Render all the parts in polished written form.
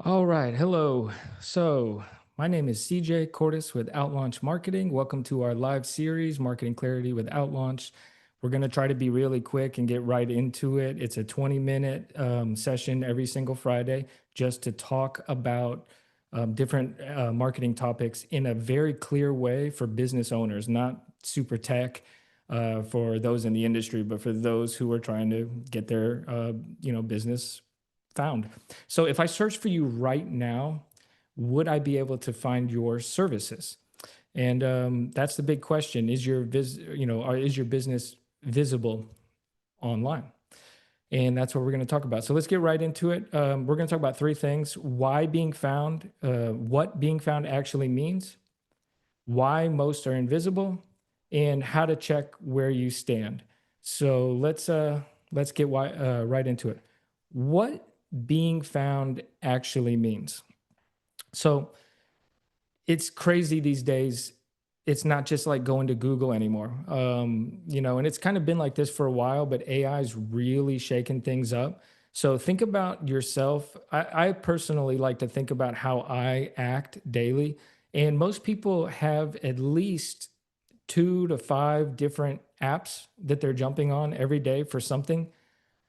All right. Hello. So, my name is CJ Cordis with Outlaunch Marketing. Welcome to our live series, Marketing Clarity with Outlaunch. We're going to try to be really quick and get right into it. It's a 20-minute session every single Friday just to talk about different marketing topics in a very clear way for business owners, not super tech for those in the industry, but for those who are trying to get their business found. So if I search for you right now, would I be able to find your services? And that's the big question: is is your business visible online? And that's what we're going to talk about. So let's get right into it. We're going to talk about three things: why being found, what being found actually means, why most are invisible, and how to check where you stand. So let's get right into it. What being found actually means. So it's crazy these days. It's not just like going to Google anymore. And it's kind of been like this for a while, but AI is really shaking things up. So think about yourself. I personally like to think about how I act daily. And most people have at least 2 to 5 different apps that they're jumping on every day for something,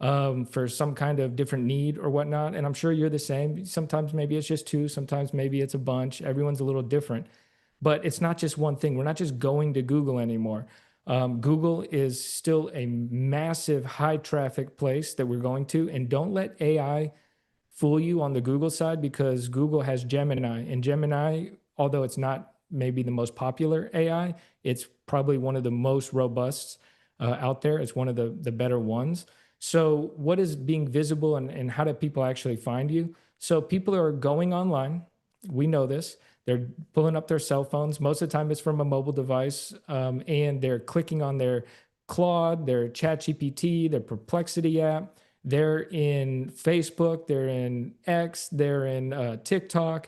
for some kind of different need or whatnot. And I'm sure you're the same. Sometimes maybe it's just two, sometimes maybe it's a bunch. Everyone's a little different, but it's not just one thing. We're not just going to Google anymore. Google is still a massive high traffic place that we're going to. And don't let AI fool you on the Google side, because Google has Gemini, and Gemini, although it's not maybe the most popular AI, it's probably one of the most robust out there. It's one of the better ones. So, what is being visible, and how do people actually find you? So, people are going online. We know this. They're pulling up their cell phones. Most of the time, it's from a mobile device, and they're clicking on their Claude, their ChatGPT, their Perplexity app. They're in Facebook, they're in X, they're in TikTok,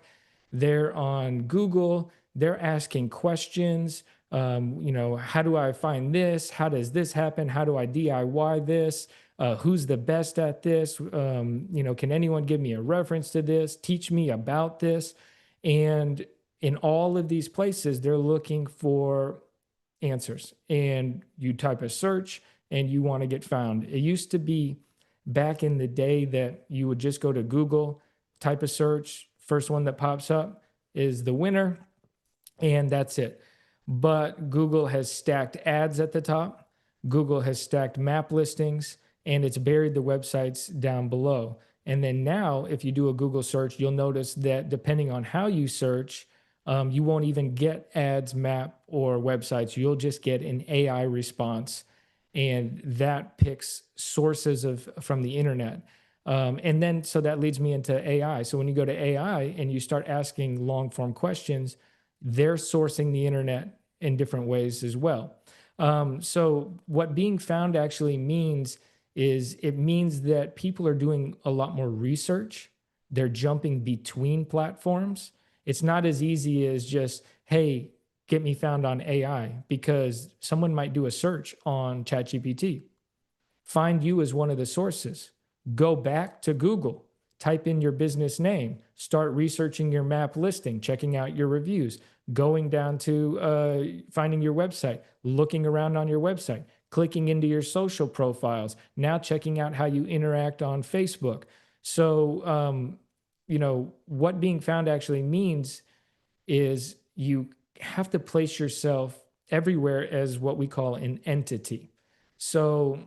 they're on Google. They're asking questions. How do I find this? How does this happen? How do I DIY this? Who's the best at this? Can anyone give me a reference to this? Teach me about this. And in all of these places, they're looking for answers. And you type a search and you want to get found. It used to be back in the day that you would just go to Google, type a search, first one that pops up is the winner, and that's it. But Google has stacked ads at the top, Google has stacked map listings, and it's buried the websites down below. And then now, if you do a Google search, you'll notice that depending on how you search, you won't even get ads, map, or websites. You'll just get an AI response, and that picks sources of from the internet. And then, so that leads me into AI. So when you go to AI and you start asking long form questions, they're sourcing the internet in different ways as well. So what being found actually means is it means that people are doing a lot more research. They're jumping between platforms. It's not as easy as just, hey, get me found on AI, because someone might do a search on ChatGPT, find you as one of the sources. Go back to Google, type in your business name, start researching your map listing, checking out your reviews, going down to finding your website, looking around on your website, clicking into your social profiles, now checking out how you interact on Facebook. So, what being found actually means is you have to place yourself everywhere as what we call an entity. So,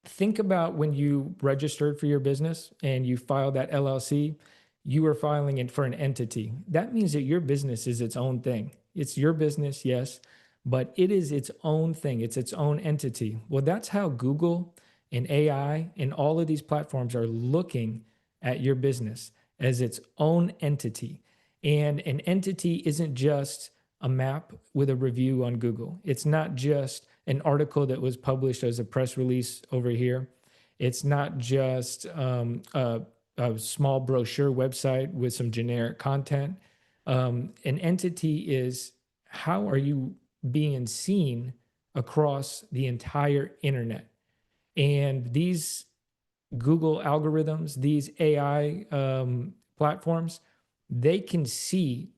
think about when you registered for your business and you filed that LLC, you are filing it for an entity. That means that your business is its own thing. It's your business, yes, but it is its own thing. It's its own entity. Well, that's how Google and AI and all of these platforms are looking at your business, as its own entity. And an entity isn't just a map with a review on Google. It's not just an article that was published as a press release over here. It's not just a small brochure website with some generic content. An entity is, how are you being seen across the entire internet? And these Google algorithms, these AI platforms, they can see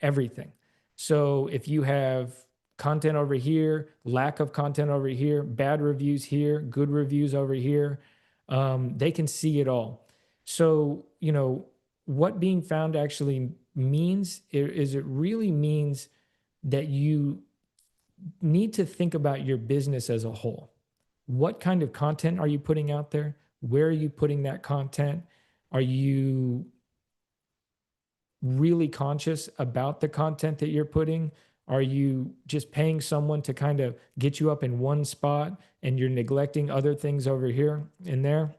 everything. So if you have content over here, lack of content over here, bad reviews here, good reviews over here, they can see it all. So, what being found actually means is it really means that you need to think about your business as a whole. What kind of content are you putting out there? Where are you putting that content? Are you really conscious about the content that you're putting? Are you just paying someone to kind of get you up in one spot and you're neglecting other things over here and there?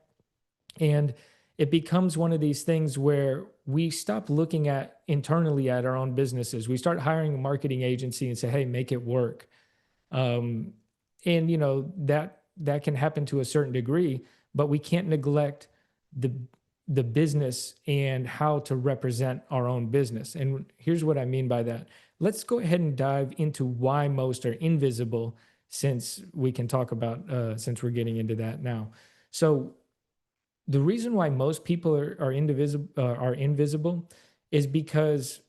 And it becomes one of these things where we stop looking at internally at our own businesses. We start hiring a marketing agency and say, hey, make it work. um, and that can happen to a certain degree, but we can't neglect the the business and how to represent our own business. And here's what I mean by that. Let's go ahead and dive into why most are invisible, since we can talk about since we're getting into that now. So the reason why most people are invisible is because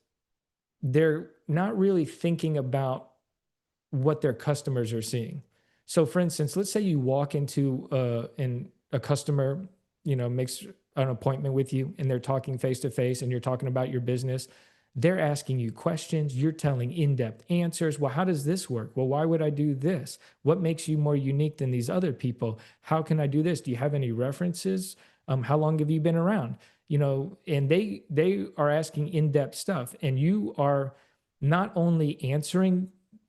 they're not really thinking about what their customers are seeing. So, for instance, let's say you walk into a customer, makes an appointment with you, and they're talking face to face, and you're talking about your business. They're asking you questions. You're telling in-depth answers. Well, how does this work? Well, why would I do this? What makes you more unique than these other people? How can I do this? Do you have any references? How long have you been around? And they are asking in-depth stuff, and you are not only answering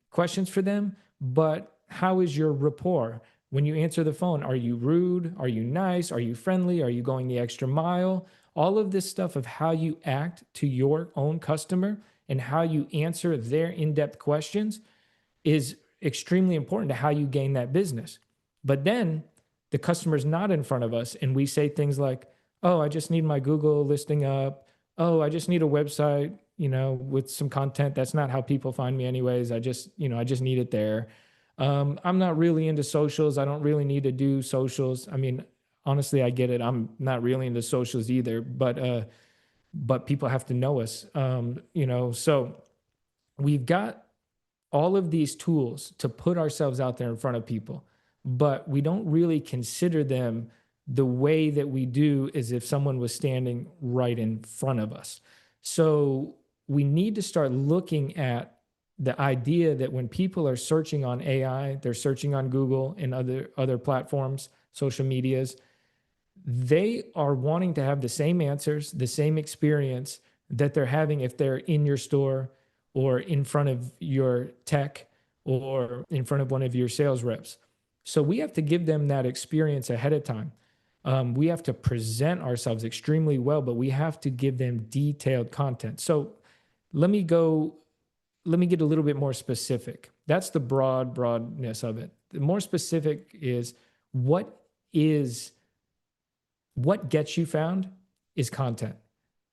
questions for them, but how is your rapport? When you answer the phone, are you rude? Are you nice? Are you friendly? Are you going the extra mile? All of this stuff of how you act to your own customer and how you answer their in depth questions is extremely important to how you gain that business. But then the customer's not in front of us, and we say things like, oh, I just need my Google listing up. Oh, I just need a website, with some content. That's not how people find me anyways. I just need it there. I'm not really into socials. I don't really need to do socials. I mean, honestly, I get it. I'm not really into socials either, but people have to know us. So we've got all of these tools to put ourselves out there in front of people, but we don't really consider them the way that we do as if someone was standing right in front of us. So we need to start looking at the idea that when people are searching on AI, they're searching on Google and other platforms, social medias, they are wanting to have the same answers, the same experience that they're having if they're in your store or in front of your tech or in front of one of your sales reps. So we have to give them that experience ahead of time. We have to present ourselves extremely well, but we have to give them detailed content. So let me go, let me get a little bit more specific. That's the broadness of it. The more specific is what is what gets you found is content.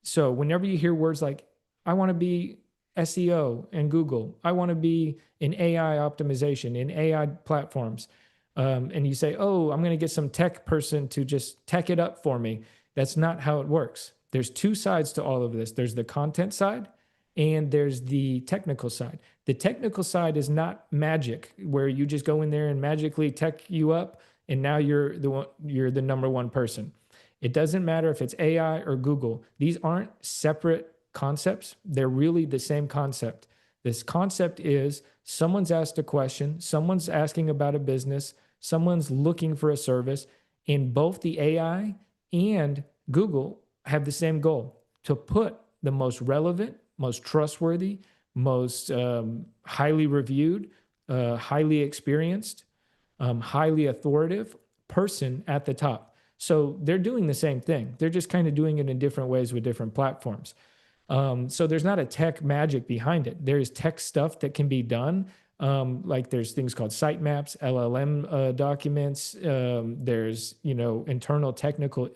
So whenever you hear words like, I want to be SEO and Google, I want to be in AI optimization, in AI platforms, and you say, oh, I'm going to get some tech person to just tech it up for me. That's not how it works. There's two sides to all of this. There's the content side and there's the technical side. The technical side is not magic where you just go in there and magically tech you up and now you're the number one person. It doesn't matter if it's AI or Google. These aren't separate concepts. They're really the same concept. This concept is someone's asked a question, someone's asking about a business, someone's looking for a service, and both the AI and Google have the same goal to put the most relevant, most trustworthy, most highly reviewed, highly experienced, highly authoritative person at the top. So they're doing the same thing. They're just kind of doing it in different ways with different platforms. So there's not a tech magic behind it. There's tech stuff that can be done. Like there's things called sitemaps, LLM documents. There's internal technical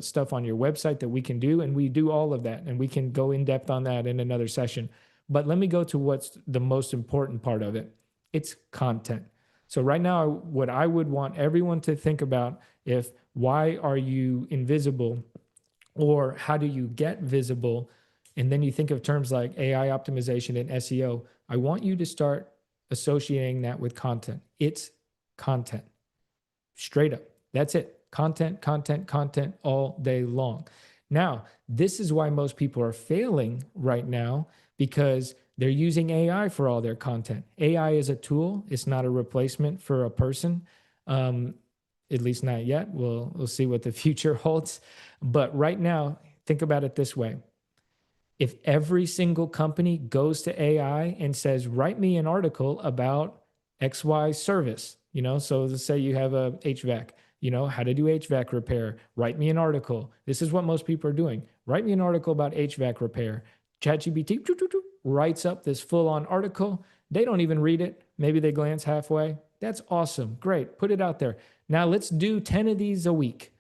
stuff on your website that we can do, and we do all of that, and we can go in depth on that in another session. But let me go to what's the most important part of it. It's content. So right now, what I would want everyone to think about if why are you invisible, or how do you get visible, and then you think of terms like AI optimization and SEO, I want you to start associating that with content. It's content. Straight up. That's it. Content, content, content all day long. Now, this is why most people are failing right now, because they're using AI for all their content. AI is a tool, it's not a replacement for a person. Um, at least not yet. We'll see what the future holds. But right now, think about it this way. If every single company goes to AI and says, write me an article about XY service, so let's say you have a HVAC, how to do HVAC repair, write me an article. This is what most people are doing. Write me an article about HVAC repair. ChatGPT writes up this full on article. They don't even read it. Maybe they glance halfway. That's awesome. Great. Put it out there. Now let's do 10 of these a week.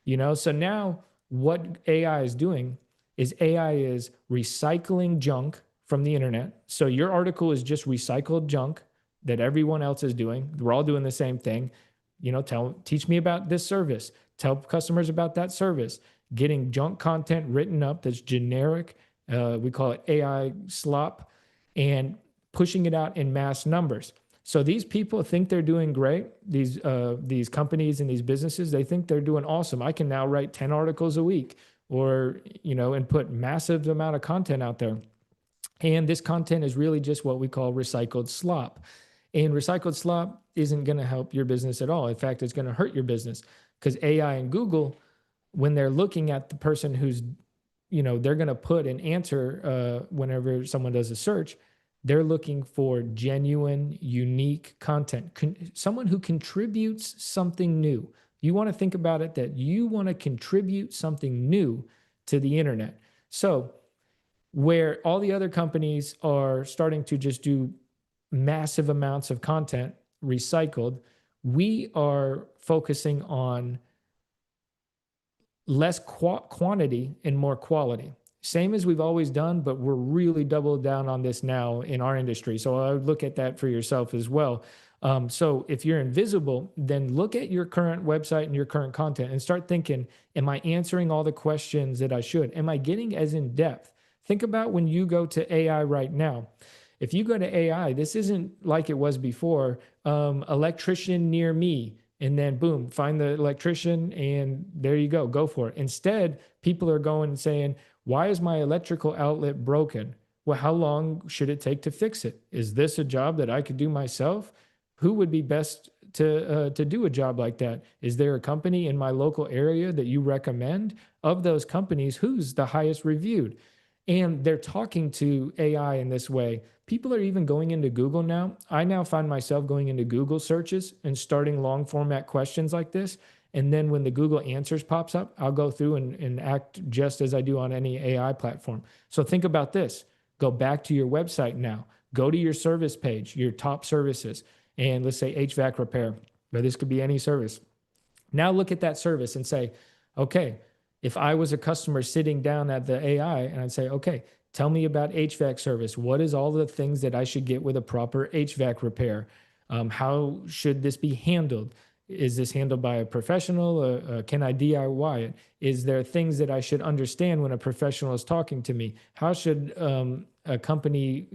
So now what AI is doing is AI is recycling junk from the internet. So your article is just recycled junk that everyone else is doing. We're all doing the same thing. Teach me about this service. Tell customers about that service. Getting junk content written up that's generic. We call it AI slop, and pushing it out in mass numbers. So these people think they're doing great. These companies and these businesses, they think they're doing awesome. I can now write 10 articles a week, or and put massive amount of content out there. And this content is really just what we call recycled slop. And recycled slop isn't going to help your business at all. In fact, it's going to hurt your business, because AI and Google, when they're looking at the person who's, they're going to put an answer whenever someone does a search, they're looking for genuine, unique content, someone who contributes something new. You want to think about it that you want to contribute something new to the internet. So where all the other companies are starting to just do massive amounts of content recycled, we are focusing on less quantity and more quality. Same as we've always done, but we're really doubled down on this now in our industry. So I would look at that for yourself as well. So if you're invisible, then look at your current website and your current content and start thinking, am I answering all the questions that I should? Am I getting as in depth? Think about when you go to AI right now. If you go to AI, this isn't like it was before, electrician near me, and then boom, find the electrician, and there you go for it. Instead, people are going and saying, why is my electrical outlet broken? Well, how long should it take to fix it? Is this a job that I could do myself? Who would be best to do a job like that? Is there a company in my local area that you recommend? Of those companies, who's the highest reviewed? And they're talking to AI in this way. People are even going into Google now. I now find myself going into Google searches and starting long format questions like this. And then when the Google answers pops up, I'll go through and act just as I do on any AI platform. So think about this. Go back to your website now. Go to your service page, your top services, and let's say HVAC repair, but this could be any service. Now look at that service and say, okay, if I was a customer sitting down at the AI, and I'd say, okay, tell me about HVAC service. What is all the things that I should get with a proper HVAC repair? How should this be handled? Is this handled by a professional? Can I DIY it? Is there things that I should understand when a professional is talking to me? How should a company,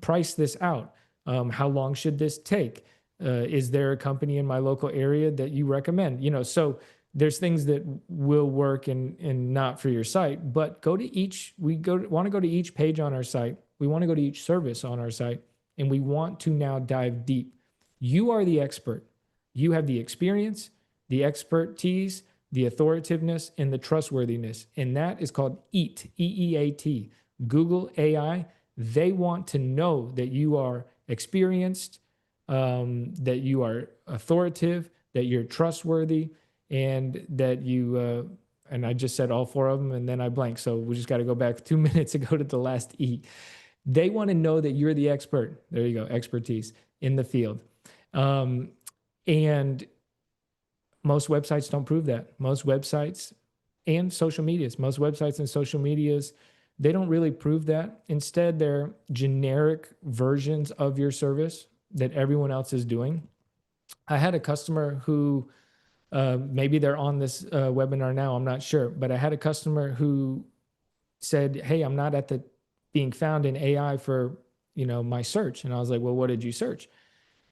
price this out? How long should this take? Is there a company in my local area that you recommend? So there's things that will work and not for your site, but want to go to each page on our site. We want to go to each service on our site, and we want to now dive deep. You are the expert. You have the experience, the expertise, the authoritativeness, and the trustworthiness. And that is called EAT, EEAT. Google AI, they want to know that you are experienced, that you are authoritative, that you're trustworthy, and that you, and I just said all four of them, and then I blanked. So we just got to go back 2 minutes ago to the last E. They want to know that you're the expert. There you go, expertise in the field. And most websites don't prove that. Most websites and social medias, they don't really prove that. Instead, they're generic versions of your service that everyone else is doing. I had a customer who Maybe they're on this webinar now, I'm not sure, but I had a customer who said, hey, I'm not at the being found in AI for, my search. And I was like, well, what did you search?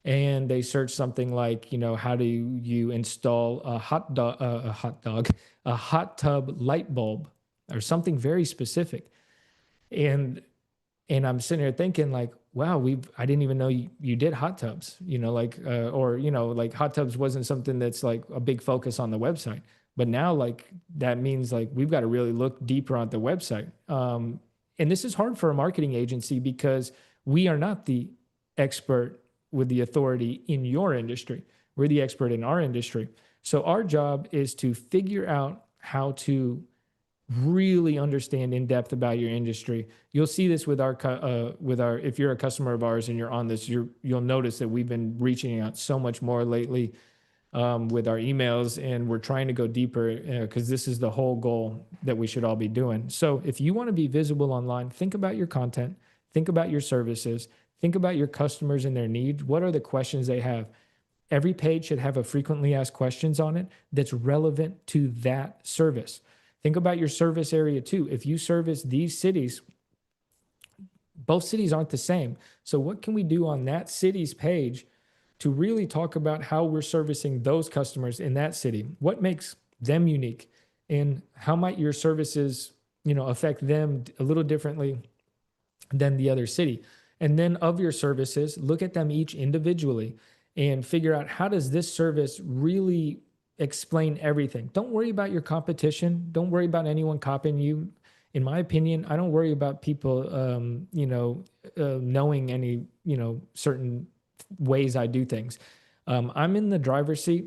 And they searched something like, how do you install a hot tub light bulb, or something very specific. And I'm sitting here thinking like, wow, I didn't even know you did hot tubs, or like hot tubs wasn't something that's like a big focus on the website. But now, like, that means like we've got to really look deeper on the website. And this is hard for a marketing agency because we are not the expert with the authority in your industry. We're the expert in our industry. So our job is to figure out how to really understand in depth about your industry. You'll see this with our if you're a customer of ours and you're on this, you'll notice that we've been reaching out so much more lately with our emails, and we're trying to go deeper because this is the whole goal that we should all be doing. So if you want to be visible online, think about your content, think about your services, think about your customers and their needs. What are the questions they have? Every page should have a frequently asked questions on it that's relevant to that service. Think about your service area too. If you service these cities, both cities aren't the same. So what can we do on that city's page to really talk about how we're servicing those customers in that city? What makes them unique? And how might your services, affect them a little differently than the other city? And then of your services, look at them each individually and figure out, how does this service really explain everything? Don't worry about your competition. Don't worry about anyone copying you. In my opinion, I don't worry about people, knowing any, certain ways I do things. I'm in the driver's seat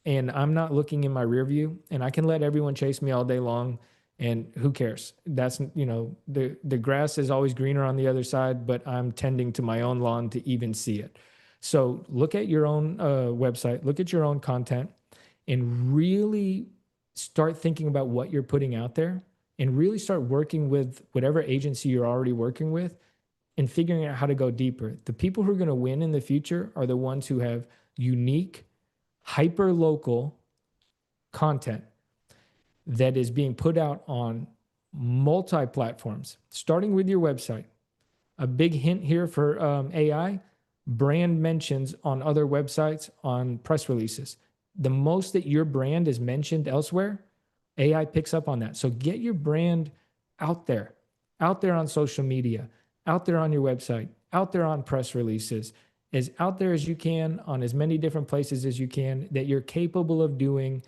and I'm not looking in my rear view, and I can let everyone chase me all day long. And who cares? That's, the grass is always greener on the other side, but I'm tending to my own lawn to even see it. So look at your own website, look at your own content, and really start thinking about what you're putting out there, and really start working with whatever agency you're already working with and figuring out how to go deeper. The people who are going to win in the future are the ones who have unique, hyper local content that is being put out on multi platforms, starting with your website. A big hint here for AI: brand mentions on other websites, on press releases. The most that your brand is mentioned elsewhere, AI picks up on that. So get your brand out there on social media, out there on your website, out there on press releases, as out there as you can on as many different places as you can that you're capable of doing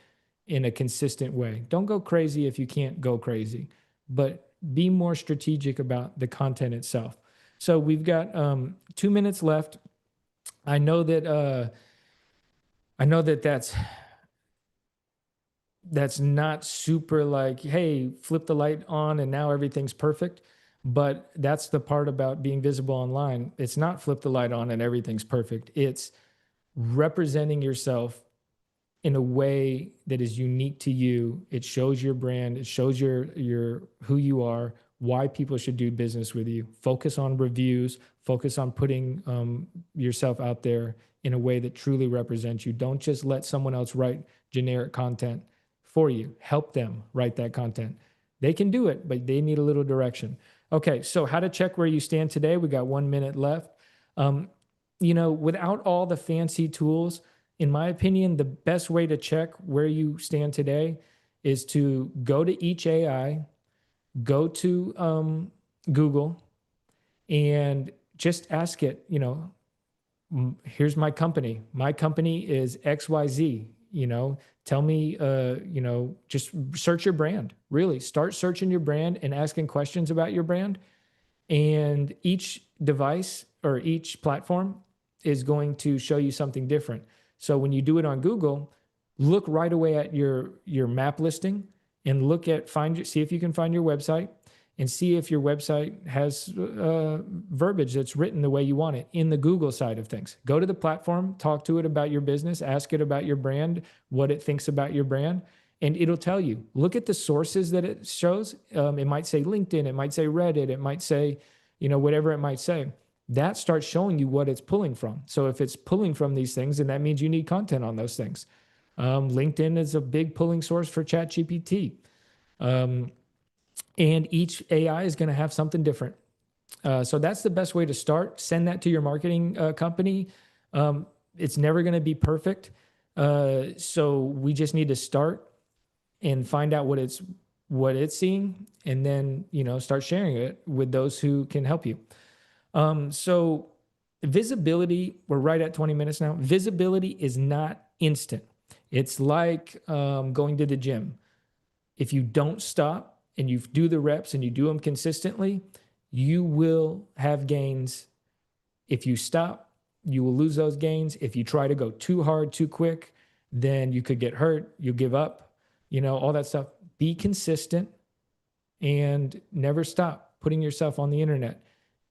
in a consistent way. Don't go crazy if you can't go crazy, but be more strategic about the content itself. So we've got 2 minutes left. I know that that's not super like, hey, flip the light on and now everything's perfect. But that's the part about being visible online. It's not flip the light on and everything's perfect. It's representing yourself in a way that is unique to you. It shows your brand, it shows your who you are, why people should do business with you. Focus on reviews, focus on putting yourself out there in a way that truly represents you. Don't just let someone else write generic content for you. Help them write that content. They can do it, but they need a little direction. Okay, so how to check where you stand today. We got 1 minute left. Without all the fancy tools, in my opinion, the best way to check where you stand today is to go to each AI, go to Google, and just ask it, here's my company. My company is XYZ, tell me, just search your brand. Really start searching your brand and asking questions about your brand. And each device or each platform is going to show you something different. So when you do it on Google, look right away at your map listing and see if you can find your website, and see if your website has verbiage that's written the way you want it in the Google side of things. Go to the platform, talk to it about your business, ask it about your brand, what it thinks about your brand, and it'll tell you. Look at the sources that it shows. It might say LinkedIn, it might say Reddit, it might say, whatever it might say. That starts showing you what it's pulling from. So if it's pulling from these things, then that means you need content on those things. LinkedIn is a big pulling source for ChatGPT. Um, and each AI is going to have something different. So that's the best way to start. Send that to your marketing company. It's never going to be perfect. So we just need to start and find out what it's seeing, and then start sharing it with those who can help you. So visibility, we're right at 20 minutes now. Visibility is not instant. It's like going to the gym. If you don't stop and you do the reps and you do them consistently, you will have gains. If you stop, you will lose those gains. If you try to go too hard, too quick, then you could get hurt. You give up, all that stuff. Be consistent and never stop putting yourself on the internet.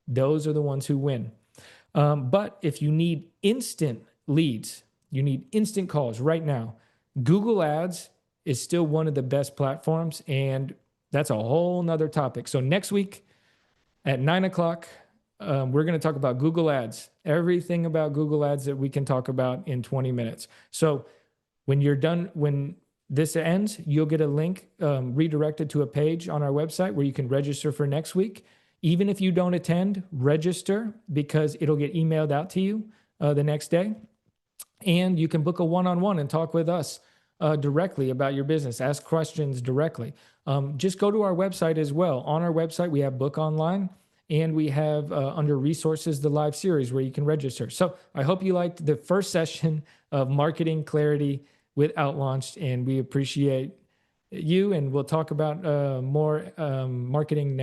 Those are the ones who win. But if you need instant leads, you need instant calls right now, Google Ads is still one of the best platforms, and that's a whole nother topic. So next week at 9 o'clock, we're going to talk about Google Ads, everything about Google Ads that we can talk about in 20 minutes. So when you're done, when this ends, you'll get a link redirected to a page on our website where you can register for next week. Even if you don't attend, register, because it'll get emailed out to you the next day. And you can book a one-on-one and talk with us directly about your business. Ask questions directly. Just go to our website as well. On our website, we have Book Online, and we have under resources, the live series where you can register. So I hope you liked the first session of Marketing Clarity with Outlaunch, and we appreciate you. And we'll talk about more marketing next